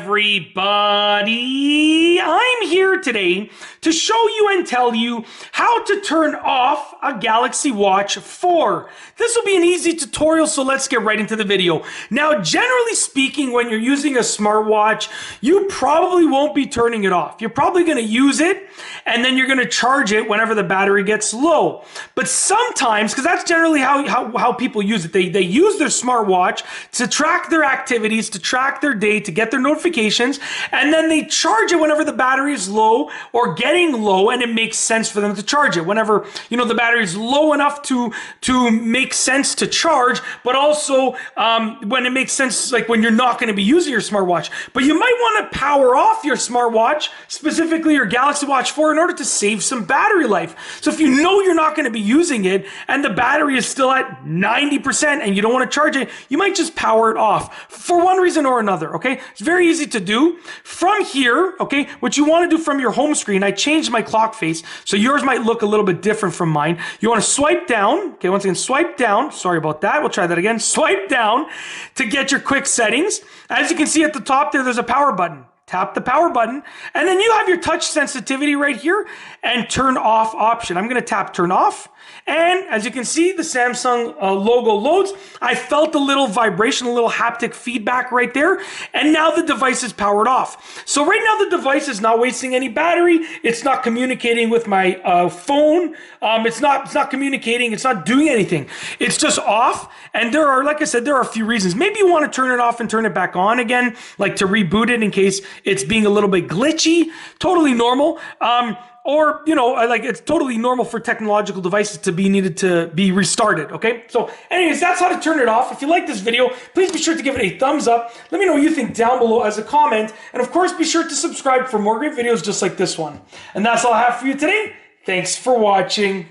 everybody? I'm here today to show you and tell you how to turn off a Galaxy Watch 4. This will be an easy tutorial, so let's get right into the video. Now, generally speaking, when you're using a smartwatch, you probably won't be turning it off. You're probably going to use it, and then you're going to charge it whenever the battery gets low. But sometimes, because that's generally how people use it, they use their smartwatch to track their activities, to track their day, to get their notifications, and then they charge it whenever the battery is low or getting low, and it makes sense for them to charge it whenever the battery is low enough to make sense to charge, but also when it makes sense, like when you're not going to be using your smartwatch. But you might want to power off your smartwatch, specifically your Galaxy Watch 4, in order to save some battery life. So if you know you're not going to be using it and the battery is still at 90% and you don't want to charge it, you might just power it off for one reason or another, okay? It's very easy to do. From here, okay, what you want to do from your home screen, I changed my clock face, so yours might look a little bit different from mine. You want to swipe down, okay, once again, swipe down. Sorry about that. We'll try that again. Swipe down to get your quick settings. As you can see at the top there's a power button. Tap the power button, and then you have your touch sensitivity right here and turn off option. I'm going to tap turn off. And as you can see, the Samsung logo loads. I felt a little vibration, a little haptic feedback right there. And now the device is powered off. So right now the device is not wasting any battery. It's not communicating with my phone. It's not communicating. It's not doing anything. It's just off. And there are, like I said, there are a few reasons. Maybe you want to turn it off and turn it back on again, like to reboot it in case it's being a little bit glitchy. Totally normal. Or, like it's totally normal for technological devices to be needed to be restarted, okay? So anyways, that's how to turn it off. If you like this video, please be sure to give it a thumbs up. Let me know what you think down below as a comment. And of course, be sure to subscribe for more great videos just like this one. And that's all I have for you today. Thanks for watching.